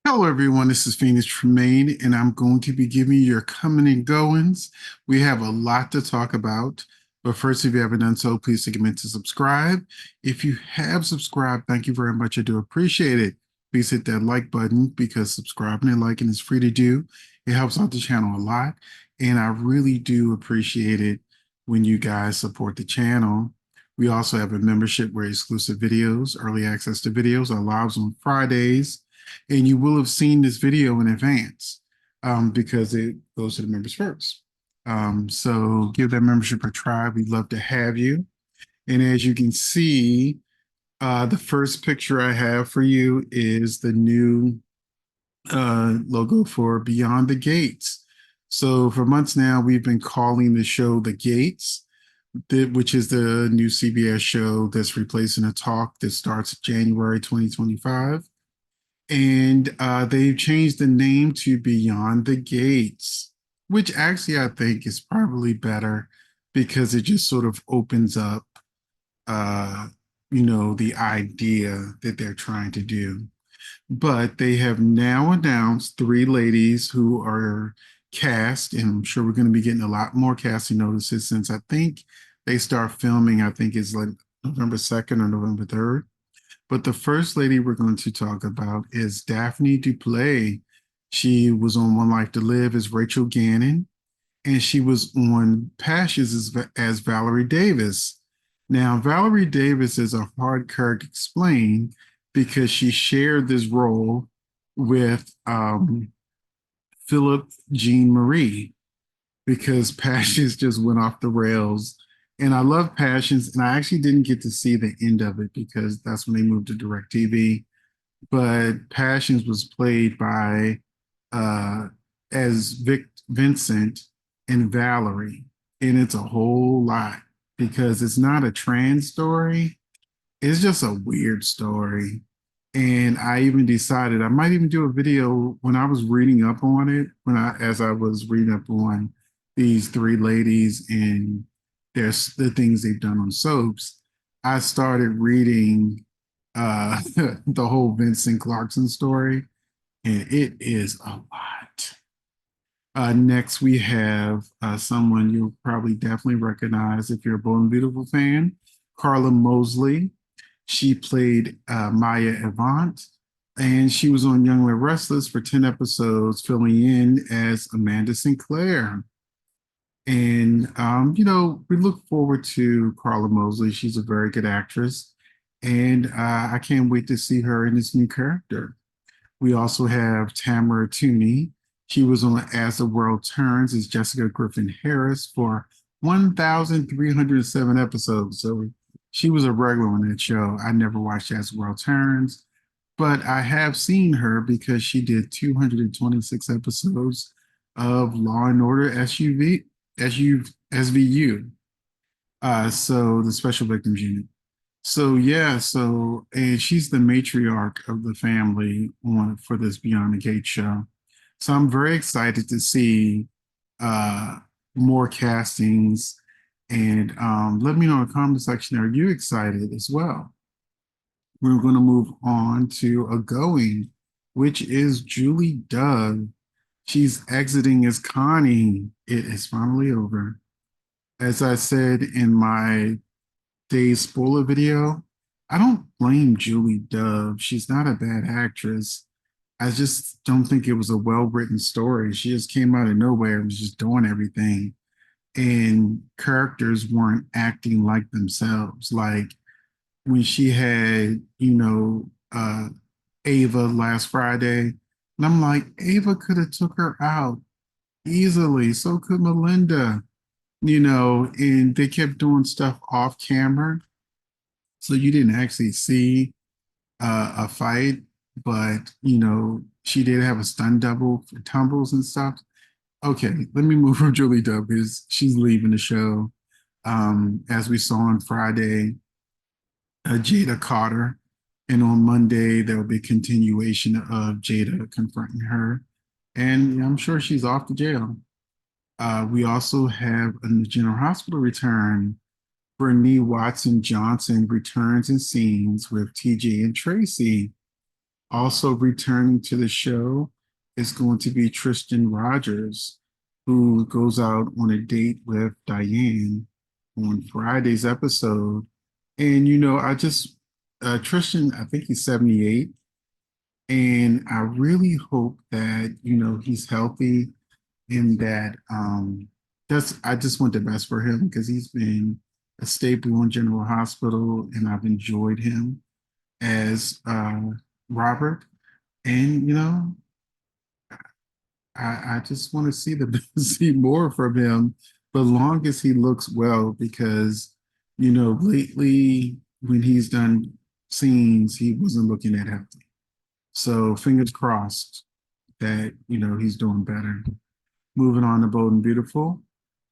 Hello, everyone. This is Phoenix Tremaine, and I'm going to be giving you your coming and goings. We have a lot to talk about, but first, if you haven't done so, please take a minute to subscribe. If you have subscribed, thank you very much. I do appreciate it. Please hit that like button because subscribing and liking is free to do. It helps out the channel a lot, and I really do appreciate it when you guys support the channel. We also have a membership where exclusive videos, early access to videos, are lives on Fridays, and you will have seen this video in advance because it goes to the members first. So give that membership a try. We'd love to have you. And as you can see, the first picture I have for you is the new logo for Beyond the Gates. So for months now, we've been calling the show The Gates, which is the new CBS show that's replacing a talk that starts January 2025. And they've changed the name to Beyond the Gates, which actually I think is probably better because it just sort of opens up, uh, the idea that they're trying to do. But they have now announced three ladies who are cast, and I'm sure we're going to be getting a lot more casting notices since I think they start filming, I think it's like November 2nd or November 3rd. But the first lady we're going to talk about is Daphne Duplay. She was on One Life to Live as Rachel Gannon, and she was on Passions as Valerie Davis. Now, Valerie Davis is a hard character to explain because she shared this role with Philip Jean Marie because Passions just went off the rails. And I love Passions, and I actually didn't get to see the end of it because that's when they moved to DirecTV. But Passions was played by as Vincent and Valerie, and it's a whole lot because it's not a trans story. It's just a weird story. And I even decided I might even do a video when I was reading up on it, as I was reading up on these three ladies and there's the things they've done on soaps. I started reading the whole Vincent Clarkson story, and it is a lot. Next, we have someone you'll probably definitely recognize if you're a Bold and Beautiful fan, Carla Mosley. She played Maya Avant, and she was on Young and Restless for 10 episodes, filling in as Amanda Sinclair. And, we look forward to Carla Mosley. She's a very good actress, and I can't wait to see her in this new character. We also have Tamara Tooney. She was on As the World Turns as Jessica Griffin Harris for 1,307 episodes. So she was a regular on that show. I never watched As the World Turns, but I have seen her because she did 226 episodes of Law and Order SVU. So the Special Victims Unit. So yeah, and she's the matriarch of the family on for this Beyond the Gate show. So I'm very excited to see uh more castings, and let me know in the comment section, are you excited as well? We're going to move on to a going, which is Julie Dove. She's exiting as Connie. It is finally over. As I said in my Day's spoiler video, I don't blame Julie Dove. She's not a bad actress. I just don't think it was a well-written story. She just came out of nowhere and was just doing everything. And characters weren't acting like themselves. Like when she had, Ava last Friday, and I'm like, Ava could have took her out easily. So could Melinda, and they kept doing stuff off camera. So you didn't actually see a fight, but she did have a stun double for tumbles and stuff. Okay, let me move from Julie Dove because she's leaving the show. As we saw on Friday, Jada Carter, and on Monday there will be a continuation of Jada confronting her, and I'm sure she's off to jail. We also have a new General Hospital return. Bernie Watson Johnson returns in scenes with TJ and Tracy. Also returning to the show is going to be Tristan Rogers, who goes out on a date with Diane on Friday's episode. And, Tristan, I think he's 78. And I really hope that, he's healthy and that I just want the best for him because he's been a staple in General Hospital and I've enjoyed him as Robert. And I just want to see the see more from him, but long as he looks well, because lately when he's done scenes, he wasn't looking that healthy. So fingers crossed that he's doing better. Moving on to Bold and Beautiful,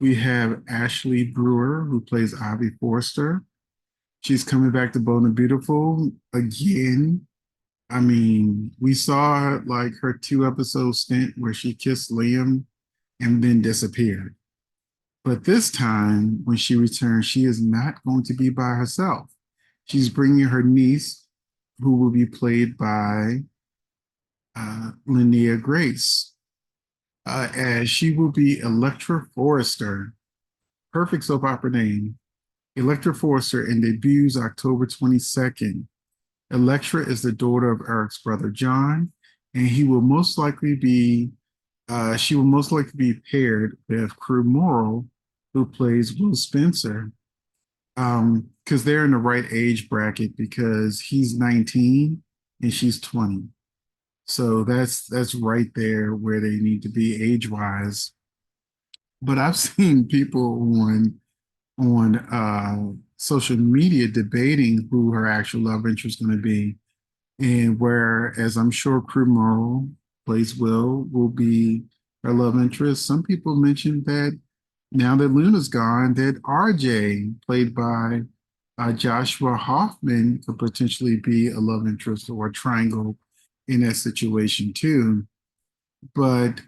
we have Ashley Brewer who plays Ivy Forster. She's coming back to Bold and Beautiful again. I mean, we saw like her 2 episode stint where she kissed Liam and then disappeared. But this time, when she returns, she is not going to be by herself. She's bringing her niece, who will be played by Linnea Grace, as she will be Electra Forrester. Perfect soap opera name. Electra Forrester, and debuts October 22nd. Electra is the daughter of Eric's brother John, and she will most likely be paired with Crew Morrow, who plays Will Spencer, because they're in the right age bracket because he's 19 and she's 20. So that's right there where they need to be age wise. But I've seen people on social media debating who her actual love interest is going to be. And whereas I'm sure Crew Morrow plays will be her love interest, some people mentioned that now that Luna's gone, that RJ, played by Joshua Hoffman, could potentially be a love interest or a triangle in that situation too. But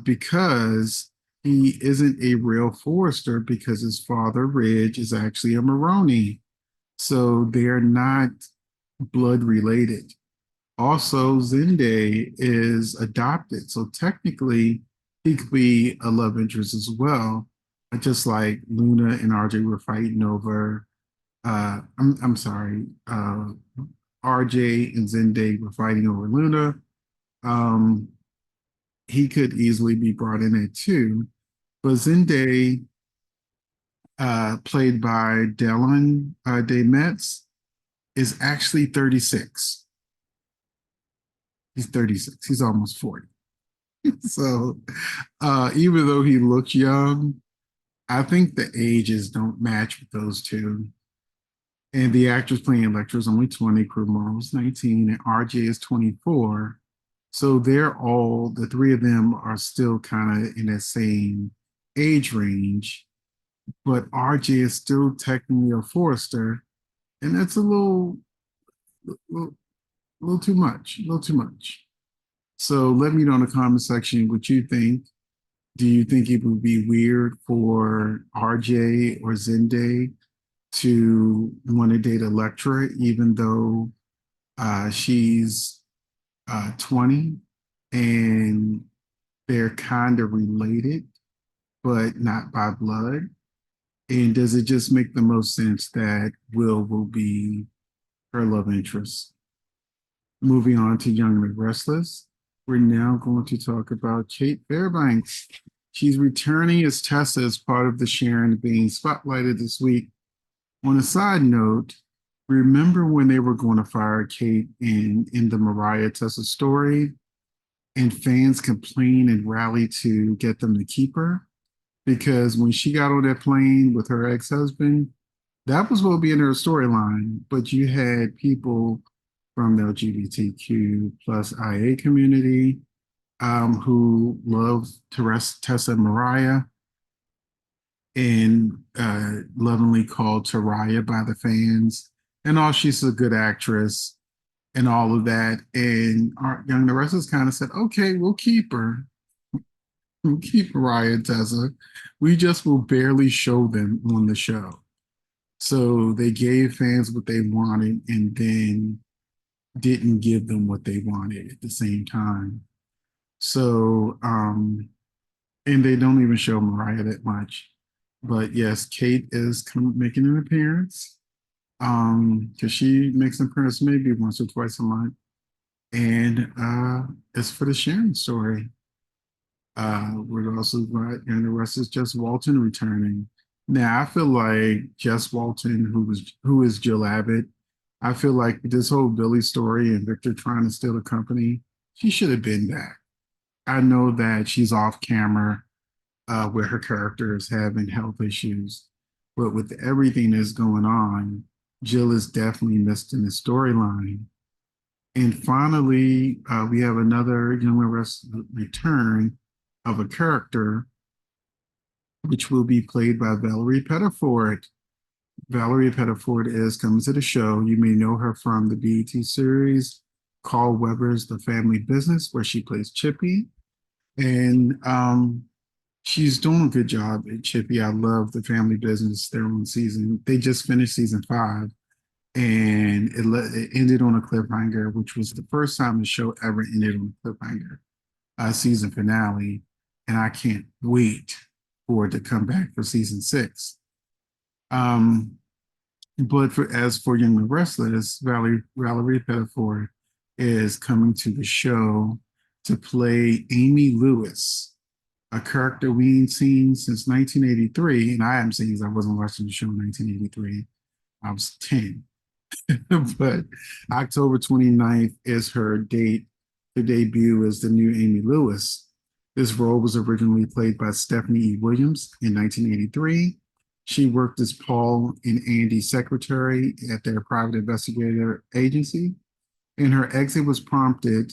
because he isn't a real Forrester, because his father, Ridge, is actually a Maroney. So they're not blood related. Also, Zende is adopted. So technically, he could be a love interest as well. Just like Luna and RJ were fighting over, I'm sorry, RJ and Zende were fighting over Luna. Um, he could easily be brought in at two. But Zende, played by Dylan Day Metz, is actually 36. He's 36. He's almost 40. So even though he looks young, I think the ages don't match with those two. And the actress playing Electra is only 20, Crew Morrow's 19, and RJ is 24. So the three of them are still kind of in that same age range, but RJ is still technically a Forrester, and that's little, little too much, a little too much. So let me know in the comment section what you think. Do you think it would be weird for RJ or Zende to want to date Electra, even though she's 20 and they're kind of related, but not by blood? And does it just make the most sense that Will be her love interest? Moving on to Young and the Restless, we're now going to talk about Kate Fairbanks. She's returning as Tessa as part of the Sharon being spotlighted this week. On a side note, remember when they were going to fire Kate in the Mariah Tessa story, and fans complained and rallied to get them to keep her? Because when she got on that plane with her ex-husband, that was what would be in her storyline. But you had people from the LGBTQ plus IA community who love Tessa and Mariah, and lovingly called Taraya by the fans. And all, she's a good actress and all of that. And our Young the Restless kind of said, okay, we'll keep her. We'll keep Mariah and Tessa. We just will barely show them on the show. So they gave fans what they wanted, and then didn't give them what they wanted at the same time. So, and they don't even show Mariah that much. But yes, Kate is making an appearance. Because she makes an appearance maybe once or twice a month. And it's for the Sharon story. We're also got, and the rest is Jess Walton returning. Now I feel like Jess Walton, who is Jill Abbott, I feel like this whole Billy story and Victor trying to steal the company, she should have been back. I know that she's off camera where her character is having health issues, but with everything that's going on, Jill is definitely missed in the storyline. And finally, we have another Young Arrest return of a character, which will be played by Valerie Pettiford. Valerie Pettiford is coming to the show. You may know her from the BET series Carl Weber's The Family Business, where she plays Chippy. And she's doing a good job at Chippy. I love The Family Business. They're on season, they just finished season 5. And it ended on a cliffhanger, which was the first time the show ever ended on a cliffhanger, season finale. And I can't wait for it to come back for season 6. Um, but as for Young and Restless, Valerie Pettiford is coming to the show to play Amy Lewis, a character we ain't seen since 1983. And I haven't seen because I wasn't watching the show in 1983. I was 10. But October 29th is her date to debut as the new Amy Lewis. This role was originally played by Stephanie E. Williams in 1983. She worked as Paul and Andy's secretary at their private investigator agency, and her exit was prompted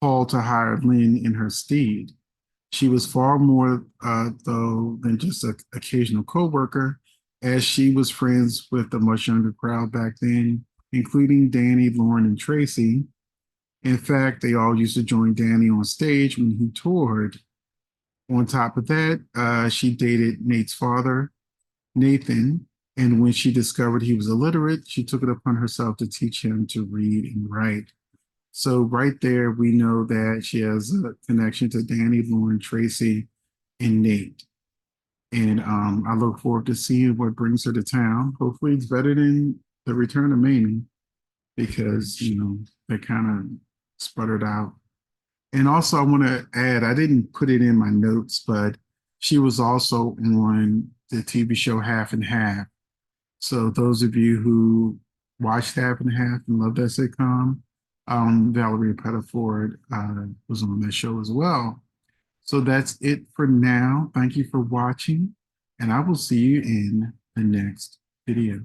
Paul to hire Lynn in her stead. She was far more, though, than just an occasional co-worker, as she was friends with a much younger crowd back then, including Danny, Lauren, and Tracy. In fact, they all used to join Danny on stage when he toured. On top of that, she dated Nate's father, Nathan, and when she discovered he was illiterate, she took it upon herself to teach him to read and write. So right there, we know that she has a connection to Danny, Lauren, Tracy, and Nate. And I look forward to seeing what brings her to town. Hopefully, it's better than the return of Mamie because they kind of sputtered out. And also, I want to add, I didn't put it in my notes, but she was also on the TV show Half and Half. So those of you who watched Half and Half and loved that sitcom, Valerie Pettiford was on that show as well. So that's it for now. Thank you for watching, and I will see you in the next video.